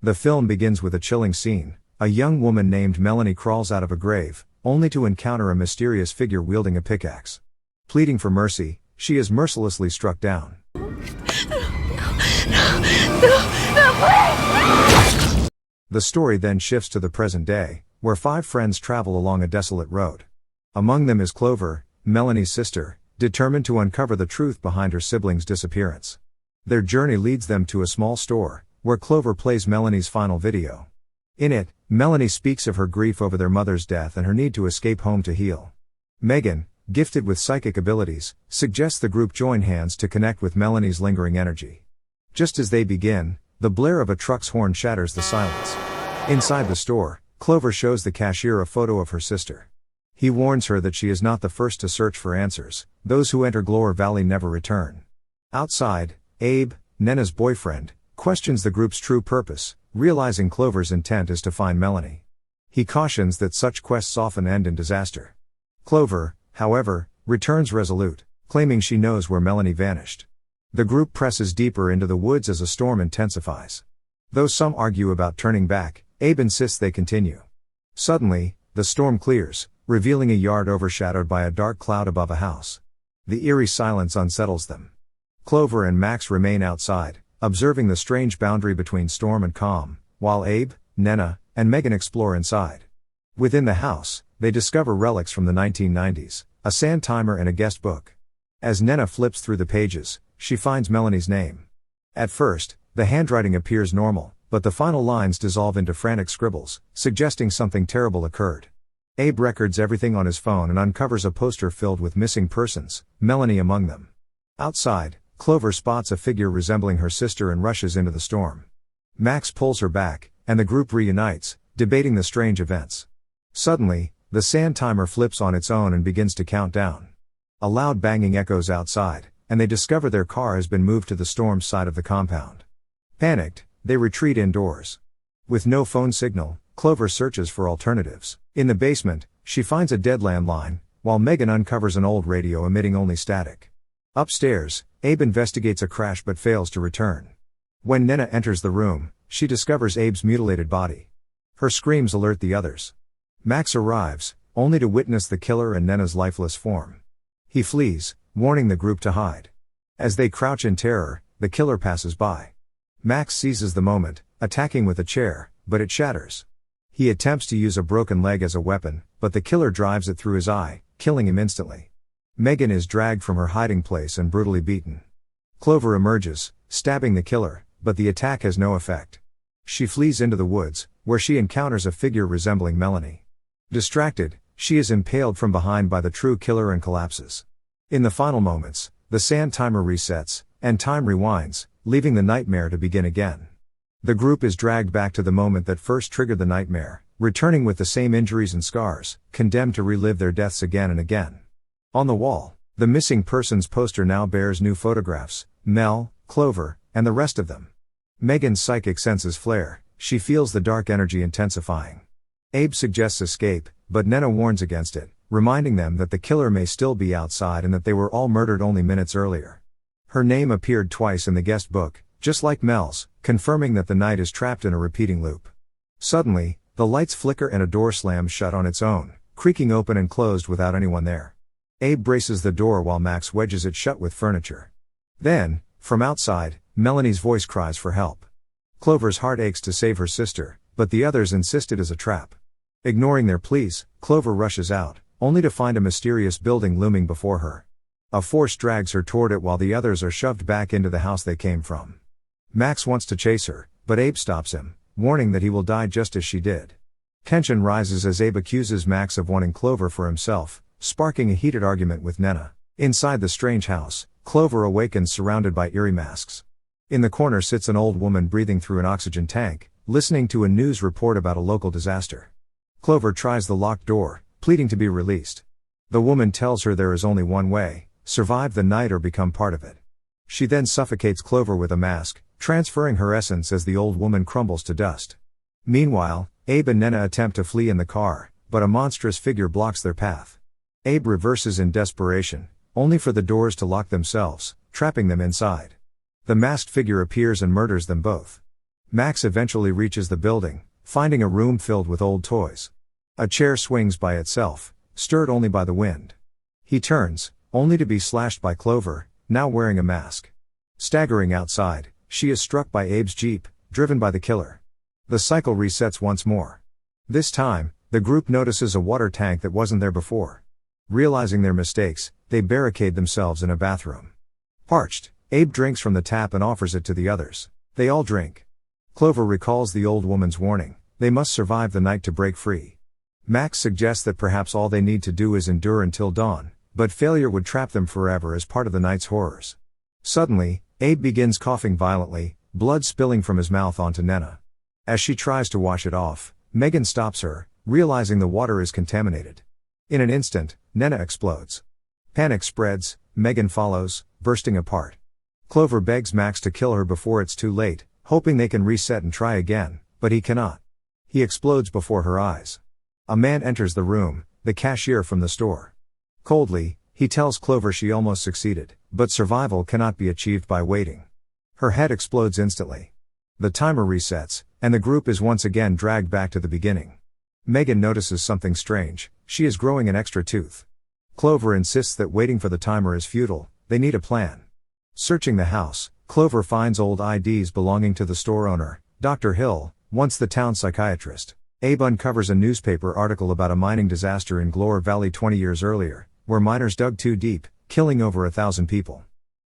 The film begins with a chilling scene. A young woman named Melanie crawls out of a grave, only to encounter a mysterious figure wielding a pickaxe. Pleading for mercy, she is mercilessly struck down. Please! The story then shifts to the present day, where 5 friends travel along a desolate road. Among them is Clover, Melanie's sister, determined to uncover the truth behind her siblings' disappearance. Their journey leads them to a small store, where Clover plays Melanie's final video. In it, Melanie speaks of her grief over their mother's death and her need to escape home to heal. Megan, gifted with psychic abilities, suggests the group join hands to connect with Melanie's lingering energy. Just as they begin, the blare of a truck's horn shatters the silence. Inside the store, Clover shows the cashier a photo of her sister. He warns her that she is not the first to search for answers. Those who enter Glor Valley never return. Outside, Abe, Nena's boyfriend, questions the group's true purpose, realizing Clover's intent is to find Melanie. He cautions that such quests often end in disaster. Clover, however, returns resolute, claiming she knows where Melanie vanished. The group presses deeper into the woods as a storm intensifies. Though some argue about turning back, Abe insists they continue. Suddenly, the storm clears, revealing a yard overshadowed by a dark cloud above a house. The eerie silence unsettles them. Clover and Max remain outside, observing the strange boundary between storm and calm, while Abe, Nena, and Megan explore inside. Within the house, they discover relics from the 1990s, a sand timer and a guest book. As Nena flips through the pages, she finds Melanie's name. At first, the handwriting appears normal, but the final lines dissolve into frantic scribbles, suggesting something terrible occurred. Abe records everything on his phone and uncovers a poster filled with missing persons, Melanie among them. Outside, Clover spots a figure resembling her sister and rushes into the storm. Max pulls her back, and the group reunites, debating the strange events. Suddenly, the sand timer flips on its own and begins to count down. A loud banging echoes outside, and they discover their car has been moved to the storm's side of the compound. Panicked, they retreat indoors. With no phone signal, Clover searches for alternatives. In the basement, she finds a dead landline, while Megan uncovers an old radio emitting only static. Upstairs, Abe investigates a crash but fails to return. When Nena enters the room, she discovers Abe's mutilated body. Her screams alert the others. Max arrives, only to witness the killer in Nena's lifeless form. He flees, warning the group to hide. As they crouch in terror, the killer passes by. Max seizes the moment, attacking with a chair, but it shatters. He attempts to use a broken leg as a weapon, but the killer drives it through his eye, killing him instantly. Megan is dragged from her hiding place and brutally beaten. Clover emerges, stabbing the killer, but the attack has no effect. She flees into the woods, where she encounters a figure resembling Melanie. Distracted, she is impaled from behind by the true killer and collapses. In the final moments, the sand timer resets, and time rewinds, leaving the nightmare to begin again. The group is dragged back to the moment that first triggered the nightmare, returning with the same injuries and scars, condemned to relive their deaths again and again. On the wall, the missing persons poster now bears new photographs, Mel, Clover, and the rest of them. Megan's psychic senses flare, she feels the dark energy intensifying. Abe suggests escape, but Nena warns against it, reminding them that the killer may still be outside and that they were all murdered only minutes earlier. Her name appeared twice in the guest book, just like Mel's, confirming that the night is trapped in a repeating loop. Suddenly, the lights flicker and a door slams shut on its own, creaking open and closed without anyone there. Abe braces the door while Max wedges it shut with furniture. Then, from outside, Melanie's voice cries for help. Clover's heart aches to save her sister, but the others insist it is a trap. Ignoring their pleas, Clover rushes out, only to find a mysterious building looming before her. A force drags her toward it while the others are shoved back into the house they came from. Max wants to chase her, but Abe stops him, warning that he will die just as she did. Tension rises as Abe accuses Max of wanting Clover for himself, sparking a heated argument with Nena. Inside the strange house, Clover awakens surrounded by eerie masks. In the corner sits an old woman breathing through an oxygen tank, listening to a news report about a local disaster. Clover tries the locked door, pleading to be released. The woman tells her there is only one way: survive the night or become part of it. She then suffocates Clover with a mask, transferring her essence as the old woman crumbles to dust. Meanwhile, Abe and Nena attempt to flee in the car, but a monstrous figure blocks their path. Abe reverses in desperation, only for the doors to lock themselves, trapping them inside. The masked figure appears and murders them both. Max eventually reaches the building, finding a room filled with old toys. A chair swings by itself, stirred only by the wind. He turns, only to be slashed by Clover, now wearing a mask. Staggering outside, she is struck by Abe's jeep, driven by the killer. The cycle resets once more. This time, the group notices a water tank that wasn't there before. Realizing their mistakes, they barricade themselves in a bathroom. Parched, Abe drinks from the tap and offers it to the others. They all drink. Clover recalls the old woman's warning: they must survive the night to break free. Max suggests that perhaps all they need to do is endure until dawn, but failure would trap them forever as part of the night's horrors. Suddenly, Abe begins coughing violently, blood spilling from his mouth onto Nena. As she tries to wash it off, Megan stops her, realizing the water is contaminated. In an instant, Nena explodes. Panic spreads, Megan follows, bursting apart. Clover begs Max to kill her before it's too late, hoping they can reset and try again, but he cannot. He explodes before her eyes. A man enters the room, the cashier from the store. Coldly, he tells Clover she almost succeeded, but survival cannot be achieved by waiting. Her head explodes instantly. The timer resets, and the group is once again dragged back to the beginning. Megan notices something strange: she is growing an extra tooth. Clover insists that waiting for the timer is futile, they need a plan. Searching the house, Clover finds old IDs belonging to the store owner, Dr. Hill, once the town psychiatrist. Abe uncovers a newspaper article about a mining disaster in Glor Valley 20 years earlier, where miners dug too deep, killing over 1,000 people.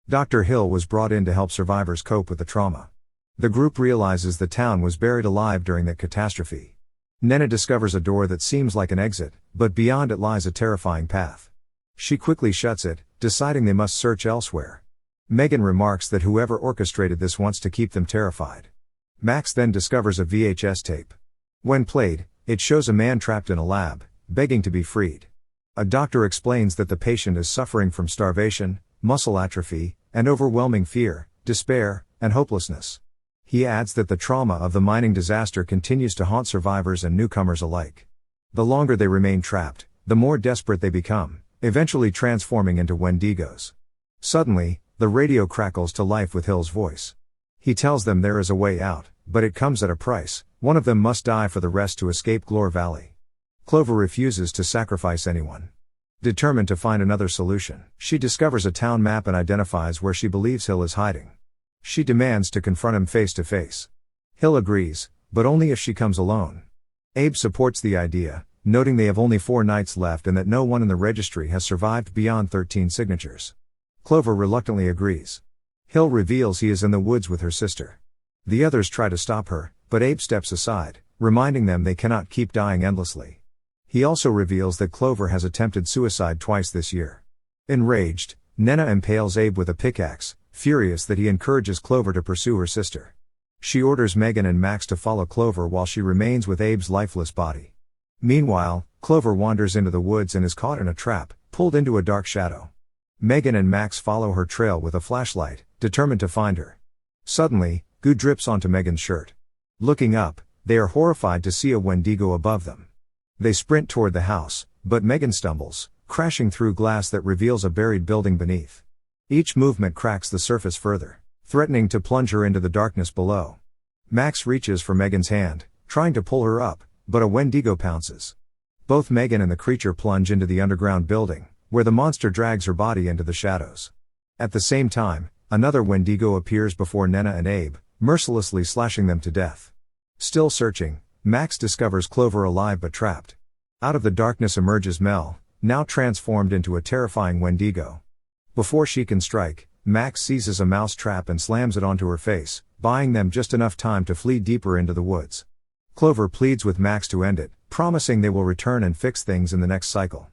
Dr. Hill was brought in to help survivors cope with the trauma. The group realizes the town was buried alive during that catastrophe. Nena discovers a door that seems like an exit, but beyond it lies a terrifying path. She quickly shuts it, deciding they must search elsewhere. Megan remarks that whoever orchestrated this wants to keep them terrified. Max then discovers a VHS tape. When played, it shows a man trapped in a lab, begging to be freed. A doctor explains that the patient is suffering from starvation, muscle atrophy, and overwhelming fear, despair, and hopelessness. He adds that the trauma of the mining disaster continues to haunt survivors and newcomers alike. The longer they remain trapped, the more desperate they become, eventually transforming into Wendigos. Suddenly, the radio crackles to life with Hill's voice. He tells them there is a way out, but it comes at a price: one of them must die for the rest to escape Glor Valley. Clover refuses to sacrifice anyone. Determined to find another solution, she discovers a town map and identifies where she believes Hill is hiding. She demands to confront him face to face. Hill agrees, but only if she comes alone. Abe supports the idea, noting they have only 4 nights left and that no one in the registry has survived beyond 13 signatures. Clover reluctantly agrees. Hill reveals he is in the woods with her sister. The others try to stop her, but Abe steps aside, reminding them they cannot keep dying endlessly. He also reveals that Clover has attempted suicide twice this year. Enraged, Nena impales Abe with a pickaxe, furious that he encourages Clover to pursue her sister. She orders Megan and Max to follow Clover while she remains with Abe's lifeless body. Meanwhile, Clover wanders into the woods and is caught in a trap, pulled into a dark shadow. Megan and Max follow her trail with a flashlight, determined to find her. Suddenly, goo drips onto Megan's shirt. Looking up, they are horrified to see a Wendigo above them. They sprint toward the house, but Megan stumbles, crashing through glass that reveals a buried building beneath. Each movement cracks the surface further, threatening to plunge her into the darkness below. Max reaches for Megan's hand, trying to pull her up, but a Wendigo pounces. Both Megan and the creature plunge into the underground building, where the monster drags her body into the shadows. At the same time, another Wendigo appears before Nena and Abe, mercilessly slashing them to death. Still searching, Max discovers Clover alive but trapped. Out of the darkness emerges Mel, now transformed into a terrifying Wendigo. Before she can strike, Max seizes a mouse trap and slams it onto her face, buying them just enough time to flee deeper into the woods. Clover pleads with Max to end it, promising they will return and fix things in the next cycle.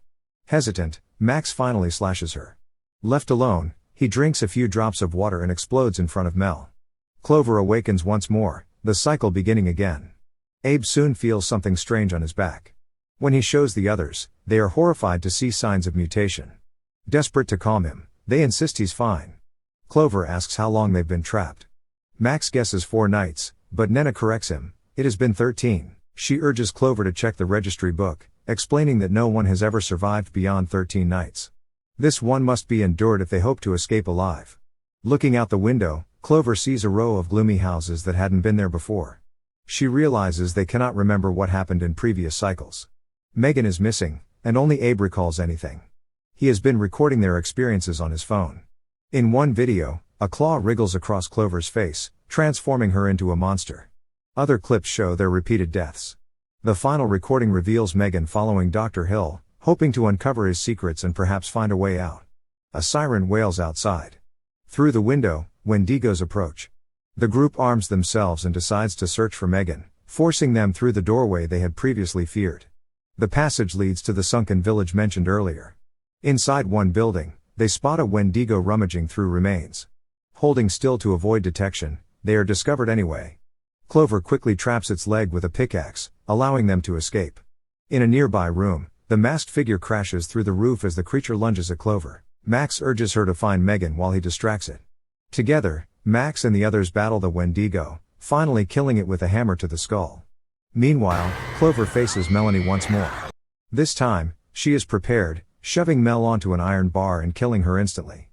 Hesitant, Max finally slashes her. Left alone, he drinks a few drops of water and explodes in front of Mel. Clover awakens once more, the cycle beginning again. Abe soon feels something strange on his back. When he shows the others, they are horrified to see signs of mutation. Desperate to calm him, they insist he's fine. Clover asks how long they've been trapped. Max guesses 4 nights, but Nena corrects him: it has been 13. She urges Clover to check the registry book, explaining that no one has ever survived beyond 13 nights. This one must be endured if they hope to escape alive. Looking out the window, Clover sees a row of gloomy houses that hadn't been there before. She realizes they cannot remember what happened in previous cycles. Megan is missing, and only Abe recalls anything. He has been recording their experiences on his phone. In one video, a claw wriggles across Clover's face, transforming her into a monster. Other clips show their repeated deaths. The final recording reveals Megan following Dr. Hill, hoping to uncover his secrets and perhaps find a way out. A siren wails outside. Through the window, Wendigos approach. The group arms themselves and decides to search for Megan, forcing them through the doorway they had previously feared. The passage leads to the sunken village mentioned earlier. Inside one building, they spot a Wendigo rummaging through remains. Holding still to avoid detection, they are discovered anyway. Clover quickly traps its leg with a pickaxe, allowing them to escape. In a nearby room, the masked figure crashes through the roof as the creature lunges at Clover. Max urges her to find Megan while he distracts it. Together, Max and the others battle the Wendigo, finally killing it with a hammer to the skull. Meanwhile, Clover faces Melanie once more. This time, she is prepared, shoving Mel onto an iron bar and killing her instantly.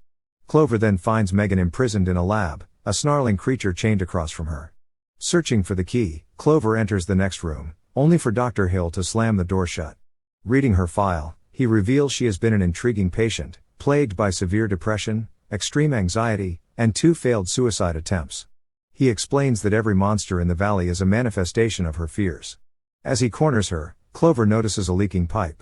Clover then finds Megan imprisoned in a lab, a snarling creature chained across from her. Searching for the key, Clover enters the next room, only for Dr. Hill to slam the door shut. Reading her file, he reveals she has been an intriguing patient, plagued by severe depression, extreme anxiety, and 2 failed suicide attempts. He explains that every monster in the valley is a manifestation of her fears. As he corners her, Clover notices a leaking pipe.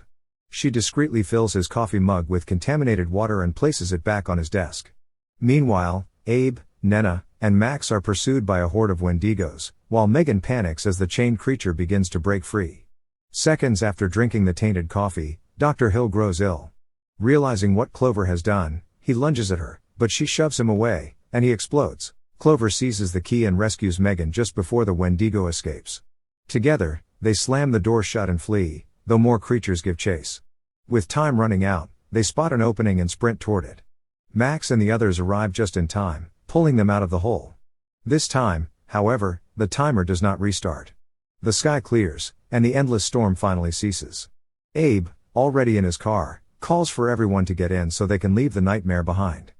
She discreetly fills his coffee mug with contaminated water and places it back on his desk. Meanwhile, Abe, Nenna, and Max are pursued by a horde of Wendigos, while Megan panics as the chained creature begins to break free. Seconds after drinking the tainted coffee, Dr. Hill grows ill. Realizing what Clover has done, he lunges at her, but she shoves him away, and he explodes. Clover seizes the key and rescues Megan just before the Wendigo escapes. Together, they slam the door shut and flee, though more creatures give chase. With time running out, they spot an opening and sprint toward it. Max and the others arrive just in time, pulling them out of the hole. This time, however, the timer does not restart. The sky clears, and the endless storm finally ceases. Abe, already in his car, calls for everyone to get in so they can leave the nightmare behind.